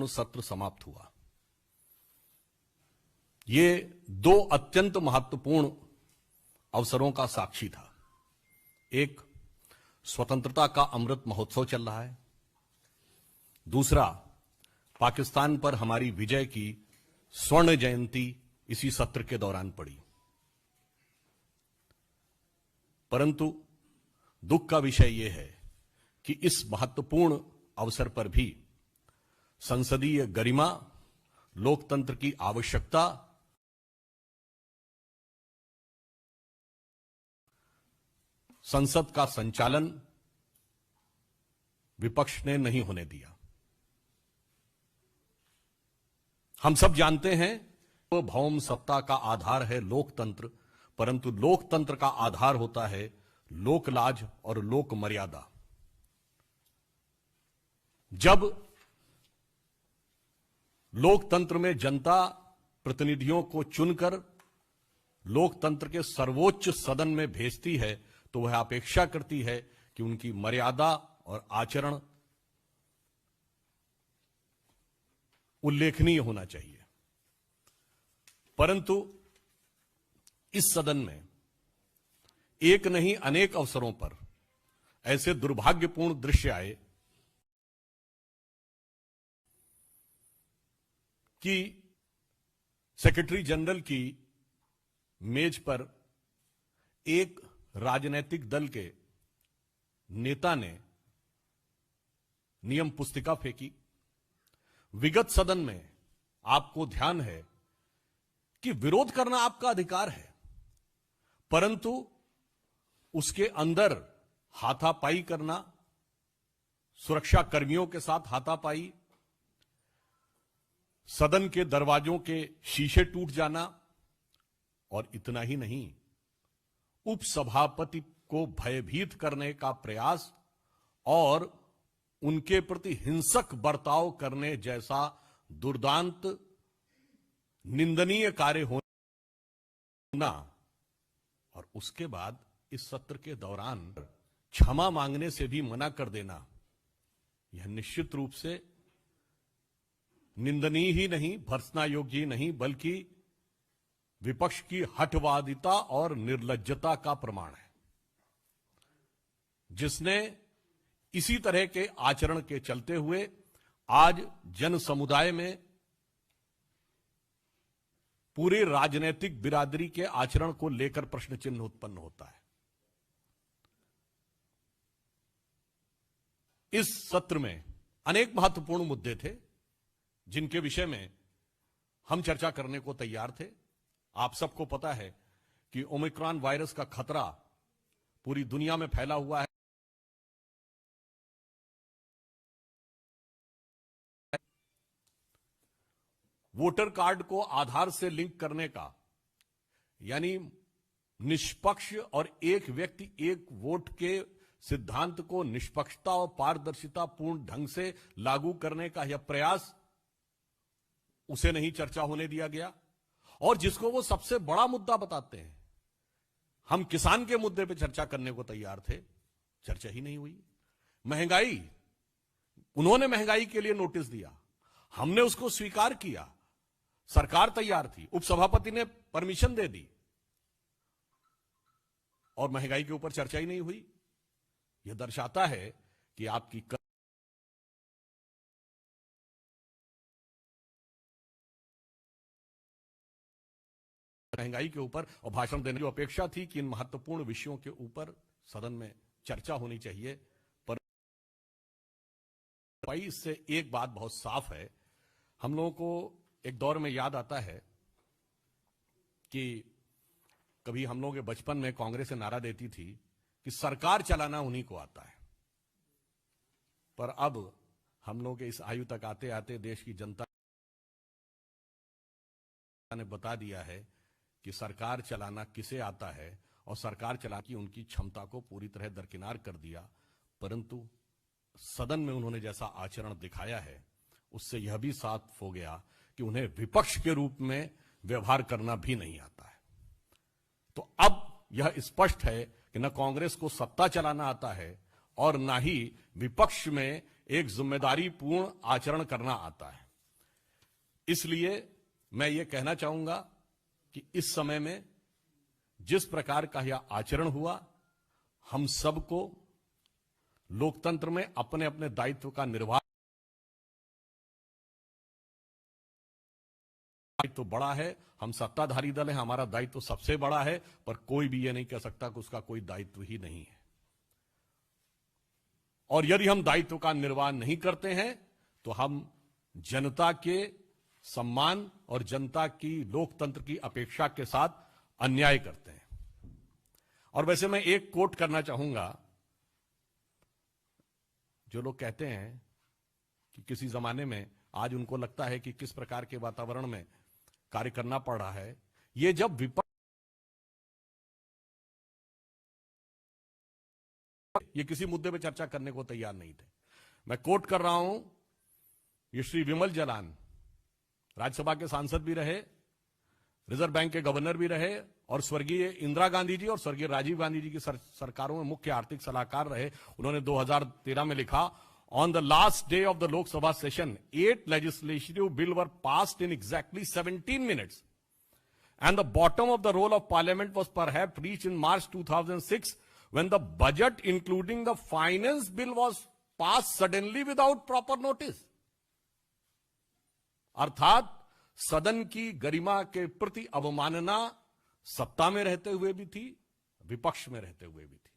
महत्वपूर्ण सत्र समाप्त हुआ। ये दो अत्यंत महत्वपूर्ण अवसरों का साक्षी था। एक, स्वतंत्रता का अमृत महोत्सव चल रहा है। दूसरा, पाकिस्तान पर हमारी विजय की स्वर्ण जयंती इसी सत्र के दौरान पड़ी। परंतु दुख का विषय यह है कि इस महत्वपूर्ण अवसर पर भी संसदीय गरिमा, लोकतंत्र की आवश्यकता, संसद का संचालन विपक्ष ने नहीं होने दिया। हम सब जानते हैं तो भौम सत्ता का आधार है लोकतंत्र, परंतु लोकतंत्र का आधार होता है लोकलाज और लोक मर्यादा। जब लोकतंत्र में जनता प्रतिनिधियों को चुनकर लोकतंत्र के सर्वोच्च सदन में भेजती है तो वह अपेक्षा करती है कि उनकी मर्यादा और आचरण उल्लेखनीय होना चाहिए। परंतु इस सदन में एक नहीं अनेक अवसरों पर ऐसे दुर्भाग्यपूर्ण दृश्य आए कि सेक्रेटरी जनरल की मेज पर एक राजनीतिक दल के नेता ने नियम पुस्तिका फेंकी। विगत सदन में आपको ध्यान है कि विरोध करना आपका अधिकार है, परंतु उसके अंदर हाथापाई करना, सुरक्षा कर्मियों के साथ हाथापाई, सदन के दरवाजों के शीशे टूट जाना, और इतना ही नहीं, उपसभापति को भयभीत करने का प्रयास और उनके प्रति हिंसक बर्ताव करने जैसा दुर्दांत निंदनीय कार्य होना, और उसके बाद इस सत्र के दौरान क्षमा मांगने से भी मना कर देना, यह निश्चित रूप से निंदनीय ही नहीं, भर्त्सना योग्य ही नहीं, बल्कि विपक्ष की हठवादिता और निर्लज्जता का प्रमाण है, जिसने इसी तरह के आचरण के चलते हुए आज जन समुदाय में पूरे राजनीतिक बिरादरी के आचरण को लेकर प्रश्न चिन्ह उत्पन्न होता है। इस सत्र में अनेक महत्वपूर्ण मुद्दे थे जिनके विषय में हम चर्चा करने को तैयार थे। आप सबको पता है कि ओमिक्रॉन वायरस का खतरा पूरी दुनिया में फैला हुआ है। वोटर कार्ड को आधार से लिंक करने का, यानी निष्पक्ष और एक व्यक्ति एक वोट के सिद्धांत को निष्पक्षता और पारदर्शिता पूर्ण ढंग से लागू करने का यह प्रयास, उसे नहीं चर्चा होने दिया गया। और जिसको वो सबसे बड़ा मुद्दा बताते हैं, हम किसान के मुद्दे पे चर्चा करने को तैयार थे, चर्चा ही नहीं हुई। महंगाई, उन्होंने महंगाई के लिए नोटिस दिया, हमने उसको स्वीकार किया, सरकार तैयार थी, उपसभापति ने परमिशन दे दी, और महंगाई के ऊपर चर्चा ही नहीं हुई। यह दर्शाता है कि आपकी महंगाई के ऊपर और भाषण देने की अपेक्षा थी कि इन महत्वपूर्ण विषयों के ऊपर सदन में चर्चा होनी चाहिए। पर इससे एक बात बहुत साफ है, हम लोगों को एक दौर में याद आता है कि कभी हम लोगों के बचपन में कांग्रेस नारा देती थी कि सरकार चलाना उन्हीं को आता है, पर अब हम लोग के इस आयु तक आते आते देश की जनता ने बता दिया है कि सरकार चलाना किसे आता है, और सरकार चलाने की उनकी क्षमता को पूरी तरह दरकिनार कर दिया। परंतु सदन में उन्होंने जैसा आचरण दिखाया है, उससे यह भी साफ हो गया कि उन्हें विपक्ष के रूप में व्यवहार करना भी नहीं आता है। तो अब यह स्पष्ट है कि न कांग्रेस को सत्ता चलाना आता है और न ही विपक्ष में एक जिम्मेदारीपूर्ण आचरण करना आता है। इसलिए मैं ये कहना चाहूंगा कि इस समय में जिस प्रकार का यह आचरण हुआ, हम सबको लोकतंत्र में अपने अपने दायित्व का निर्वाह दायित्व बड़ा है। हम सत्ताधारी दल हैं, हमारा दायित्व सबसे बड़ा है, पर कोई भी ये नहीं कह सकता कि उसका कोई दायित्व ही नहीं है। और यदि हम दायित्व का निर्वाह नहीं करते हैं तो हम जनता के सम्मान और जनता की लोकतंत्र की अपेक्षा के साथ अन्याय करते हैं। और वैसे मैं एक कोट करना चाहूंगा। जो लोग कहते हैं कि किसी जमाने में, आज उनको लगता है कि किस प्रकार के वातावरण में कार्य करना पड़ रहा है, ये जब विपक्ष ये किसी मुद्दे पर चर्चा करने को तैयार नहीं थे। मैं कोट कर रहा हूं, ये श्री विमल जलान राज्यसभा के सांसद भी रहे, रिजर्व बैंक के गवर्नर भी रहे और स्वर्गीय इंदिरा गांधी जी और स्वर्गीय राजीव गांधी जी की सरकारों में मुख्य आर्थिक सलाहकार रहे। उन्होंने 2013 में लिखा, on the last day of the Lok Sabha session 8 legislative bill were passed in exactly 17 minutes and the bottom of the roll of parliament was perhaps reached in March 2006 when the budget including the finance bill was passed suddenly without proper notice। अर्थात सदन की गरिमा के प्रति अवमानना सत्ता में रहते हुए भी थी, विपक्ष में रहते हुए भी थी।